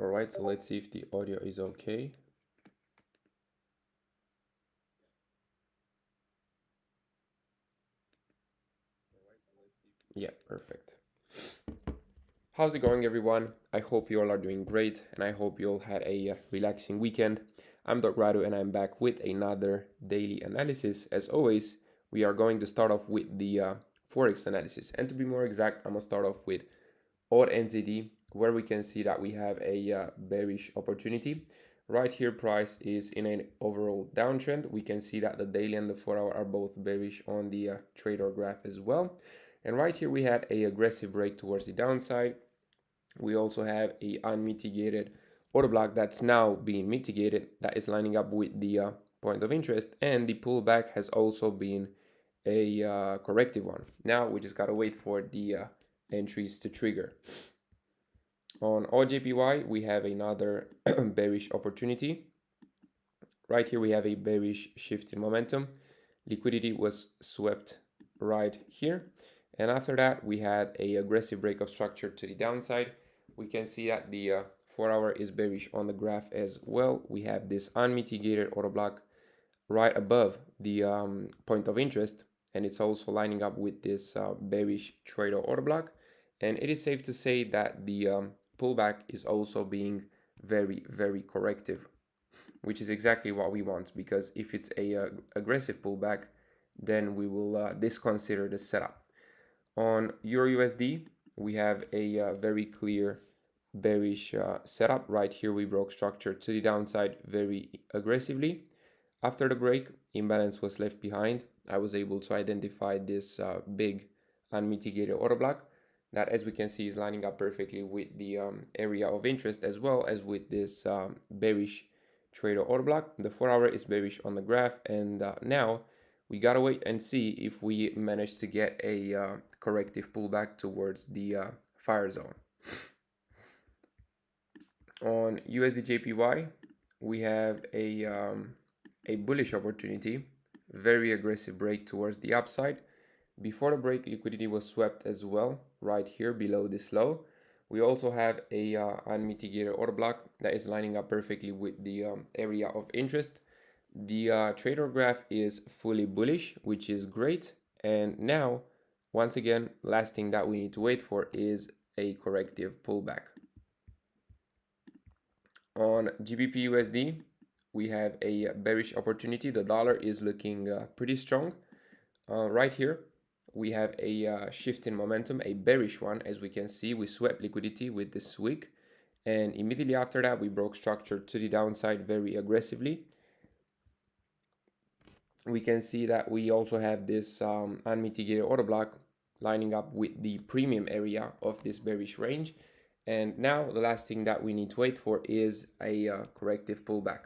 All right, so let's see if the audio is okay. Yeah, perfect. How's it going, everyone? I hope you all are doing great, and I hope you all had a relaxing weekend. I'm Doc Radu, and I'm back with another daily analysis. As always, we are going to start off with the Forex analysis. And to be more exact, I'm going to start off with odd NZD, where we can see that we have a bearish opportunity. Right here, price is in an overall downtrend. We can see that the daily and the 4-hour are both bearish on the trader graph as well. And right here, we had a aggressive break towards the downside. We also have a unmitigated order block that's now being mitigated, that is lining up with the point of interest, and the pullback has also been a corrective one. Now we just gotta wait for the entries to trigger. On OJPY, we have another bearish opportunity. Right here, we have a bearish shift in momentum. Liquidity was swept right here. And after that, we had a aggressive break of structure to the downside. We can see that the 4-hour is bearish on the graph as well. We have this unmitigated order block right above the point of interest, and it's also lining up with this bearish trader order block. And it is safe to say that the pullback is also being very, very corrective, which is exactly what we want, because if it's a aggressive pullback, then we will disconsider the setup. On Euro USD, we have a very clear bearish setup. Right here, we broke structure to the downside very aggressively. After the break, imbalance was left behind. I was able to identify this big unmitigated order block that, as we can see, is lining up perfectly with the area of interest, as well as with this bearish trader order block. The 4-hour is bearish on the graph, and now we gotta wait and see if we manage to get a corrective pullback towards the fire zone. On USD JPY, we have a bullish opportunity, very aggressive break towards the upside. Before the break, liquidity was swept as well, right here below this low. We also have a unmitigated order block that is lining up perfectly with the area of interest. The trader graph is fully bullish, which is great. And now, once again, last thing that we need to wait for is a corrective pullback. On GBP USD, we have a bearish opportunity. The dollar is looking pretty strong. Right here, we have a shift in momentum, a bearish one. As we can see, we swept liquidity with this wick, and immediately after that, we broke structure to the downside very aggressively. We can see that we also have this unmitigated order block lining up with the premium area of this bearish range. And now the last thing that we need to wait for is a corrective pullback.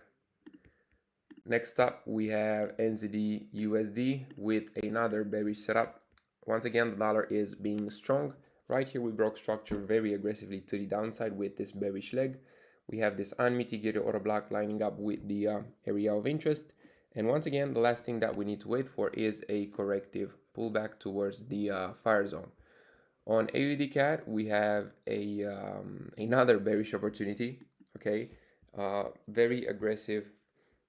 Next up, we have NZD USD with another bearish setup. Once again, the dollar is being strong. Right here, we broke structure very aggressively to the downside with this bearish leg. We have this unmitigated order block lining up with the area of interest. And once again, the last thing that we need to wait for is a corrective pullback towards the fire zone. On AUD CAD, we have another bearish opportunity. Okay, very aggressive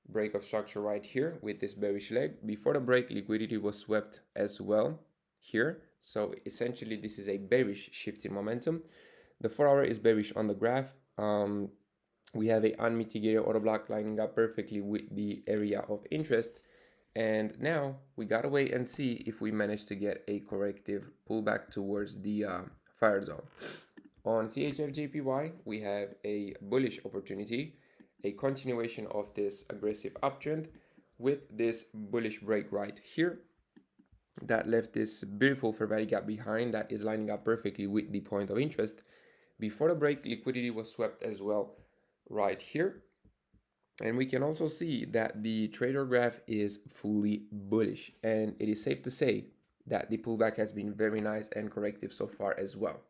break of structure right here with this bearish leg. Before the break, liquidity was swept as well here. So essentially, this is a bearish shift in momentum. The 4-hour is bearish on the graph. We have a unmitigated order block lining up perfectly with the area of interest. And now we gotta wait and see if we manage to get a corrective pullback towards the fire zone. On CHF-JPY, we have a bullish opportunity, a continuation of this aggressive uptrend with this bullish break right here that left this beautiful fair value gap behind that is lining up perfectly with the point of interest. Before the break, liquidity was swept as well right here. And we can also see that the trader graph is fully bullish, and it is safe to say that the pullback has been very nice and corrective so far as well.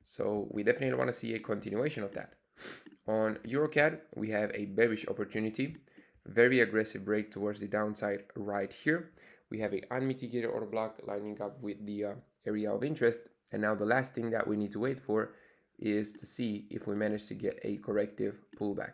So we definitely want to see a continuation of that. On EuroCAD, we have a bearish opportunity, very aggressive break towards the downside right here. We have a unmitigated order block lining up with the area of interest. And now the last thing that we need to wait for is to see if we manage to get a corrective pullback.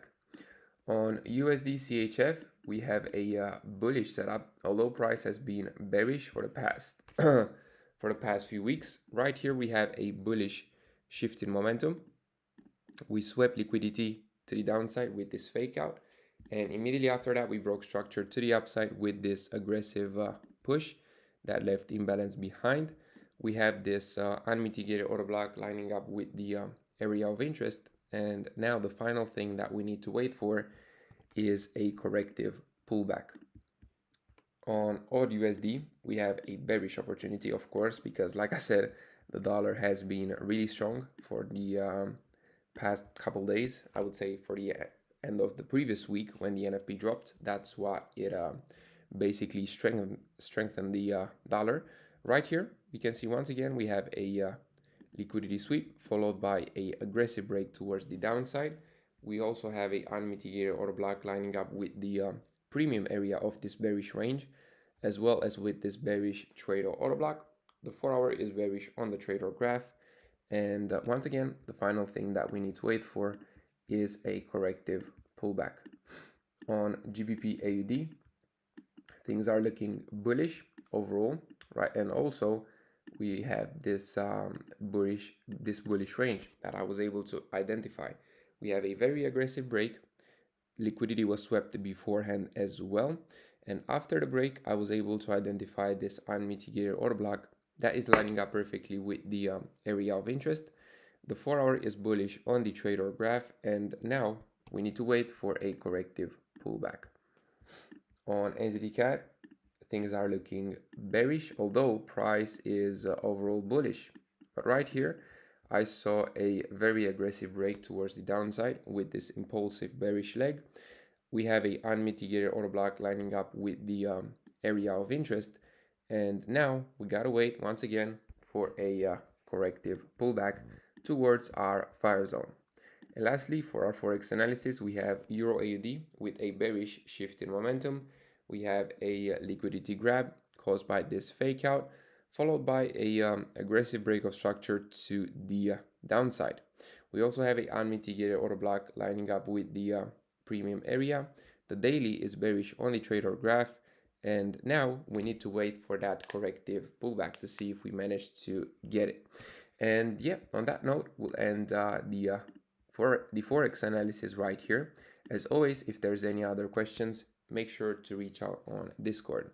On USD CHF, we have a bullish setup, although price has been bearish for the past for the past few weeks. Right here, we have a bullish shift in momentum. We swept liquidity to the downside with this fake out, and immediately after that, we broke structure to the upside with this aggressive push that left imbalance behind. We have this unmitigated order block lining up with the area of interest, and now the final thing that we need to wait for is a corrective pullback. On AUD USD, we have a bearish opportunity, of course, because like I said, the dollar has been really strong for the past couple days. I would say for the end of the previous week when the NFP dropped, that's what it basically strengthened the dollar. Right here, we can see once again we have a liquidity sweep followed by a aggressive break towards the downside. We also have a unmitigated order block lining up with the premium area of this bearish range, as well as with this bearish trader order block. The 4-hour is bearish on the trader graph. And once again, the final thing that we need to wait for is a corrective pullback. On GBP AUD, things are looking bullish overall, right? And also we have this bullish range that I was able to identify. We have a very aggressive break. Liquidity was swept beforehand as well. And after the break, I was able to identify this unmitigated order block that is lining up perfectly with the area of interest. The 4-hour is bullish on the trader graph, and now we need to wait for a corrective pullback. On NZD CAD, things are looking bearish, although price is overall bullish. But right here, I saw a very aggressive break towards the downside with this impulsive bearish leg. We have a unmitigated order block lining up with the area of interest, and now we gotta wait once again for a corrective pullback towards our fire zone. And lastly, for our Forex analysis, we have Euro AUD with a bearish shift in momentum. We have a liquidity grab caused by this fake out, followed by a aggressive break of structure to the downside. We also have a unmitigated order block lining up with the premium area. The daily is bearish on the trader graph, and now we need to wait for that corrective pullback to see if we manage to get it. And yeah, on that note, we'll end the Forex analysis right here. As always, if there's any other questions, make sure to reach out on Discord.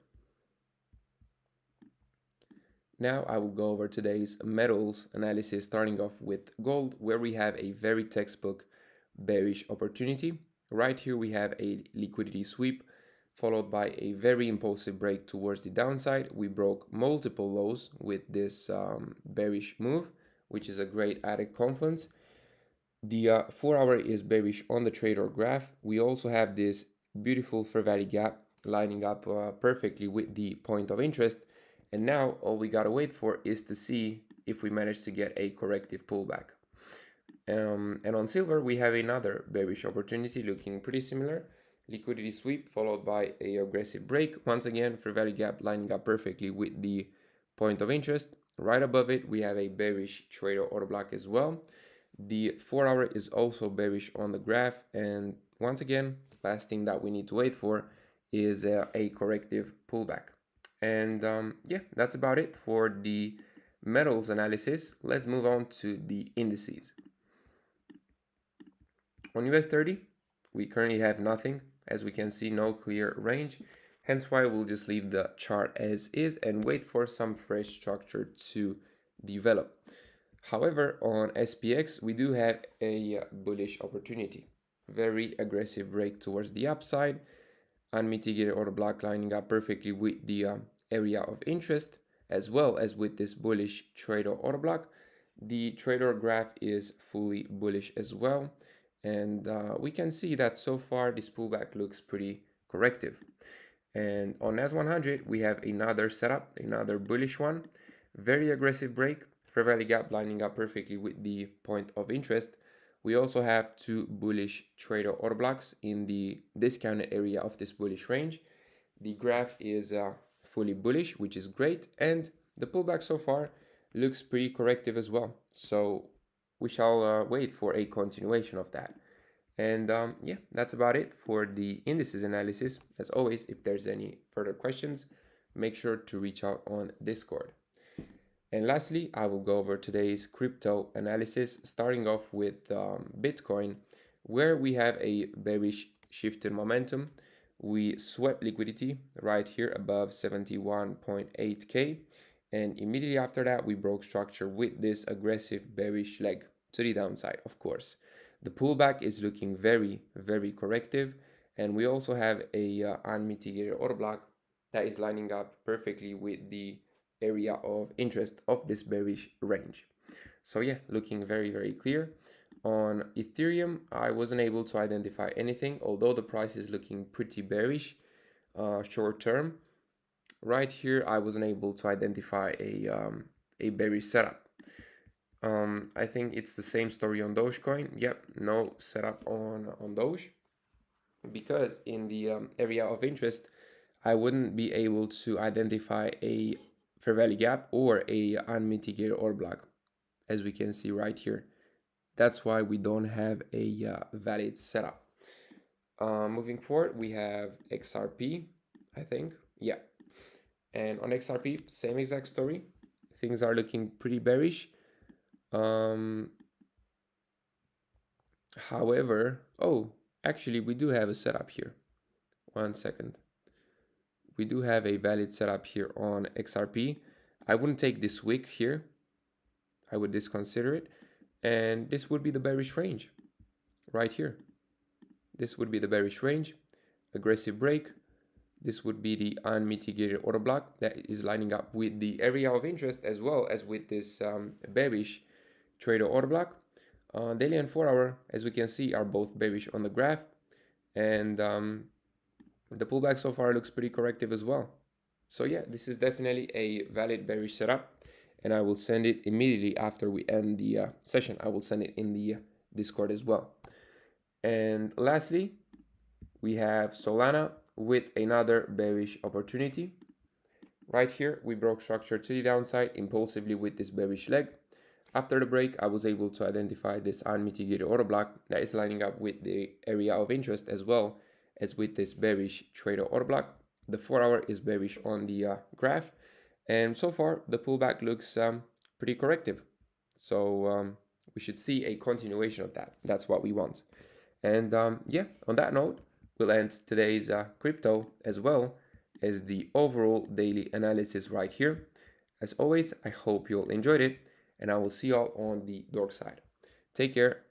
Now I will go over today's metals analysis, starting off with gold, where we have a very textbook bearish opportunity. Right here we have a liquidity sweep followed by a very impulsive break towards the downside. We broke multiple lows with this bearish move, which is a great added confluence. The 4-hour is bearish on the trader graph. We also have this beautiful fair value gap lining up perfectly with the point of interest. And now all we gotta wait for is to see if we manage to get a corrective pullback. And on silver, we have another bearish opportunity looking pretty similar. Liquidity sweep followed by a aggressive break. Once again, fair value gap lining up perfectly with the point of interest. Right above it, we have a bearish trader order block as well. The 4-hour is also bearish on the graph. And once again, last thing that we need to wait for is a corrective pullback. And yeah, that's about it for the metals analysis. Let's move on to the indices. On US 30, we currently have nothing. As we can see, no clear range. Hence why we'll just leave the chart as is and wait for some fresh structure to develop. However, on SPX, we do have a bullish opportunity. Very aggressive break towards the upside. Unmitigated order block lining up perfectly with the area of interest, as well as with this bullish trader order block. The trader graph is fully bullish as well. And we can see that so far this pullback looks pretty corrective. And on NAS100, we have another setup, another bullish one. Very aggressive break, fair value gap lining up perfectly with the point of interest. We also have two bullish trader order blocks in the discounted area of this bullish range. The graph is fully bullish, which is great. And the pullback so far looks pretty corrective as well. So we shall wait for a continuation of that. And yeah, that's about it for the indices analysis. As always, if there's any further questions, make sure to reach out on Discord. And lastly, I will go over today's crypto analysis, starting off with Bitcoin, where we have a bearish shift in momentum. We swept liquidity right here above 71.8K. And immediately after that, we broke structure with this aggressive bearish leg to the downside, of course. The pullback is looking very, very corrective. And we also have a unmitigated order block that is lining up perfectly with the area of interest of this bearish range. So yeah, looking very, very clear. On Ethereum, I wasn't able to identify anything, although the price is looking pretty bearish short term. Right here, I wasn't able to identify a bearish setup. I think it's the same story on Dogecoin. Yep, no setup on Doge, because in the area of interest, I wouldn't be able to identify a fair value gap or a unmitigated order block, as we can see right here. That's why we don't have a valid setup. Moving forward, we have XRP, I think. Yeah. And on XRP, same exact story. Things are looking pretty bearish. However, oh, actually, we do have a setup here. 1 second. We do have a valid setup here on XRP. I wouldn't take this wick here. I would disconsider it. And this would be the bearish range right here. This would be the bearish range, aggressive break. This would be the unmitigated order block that is lining up with the area of interest, as well as with this bearish trader order block. Daily and 4 hour, as we can see, are both bearish on the graph. And the pullback so far looks pretty corrective as well. So yeah, this is definitely a valid bearish setup. And I will send it immediately after we end the session. I will send it in the Discord as well. And lastly, we have Solana with another bearish opportunity. Right here, we broke structure to the downside impulsively with this bearish leg. After the break, I was able to identify this unmitigated order block that is lining up with the area of interest, as well as with this bearish trader order block. The 4 hour is bearish on the graph. And so far, the pullback looks pretty corrective. So we should see a continuation of that. That's what we want. And yeah, on that note, we'll end today's crypto, as well as the overall daily analysis right here. As always, I hope you all enjoyed it, and I will see you all on the dark side. Take care.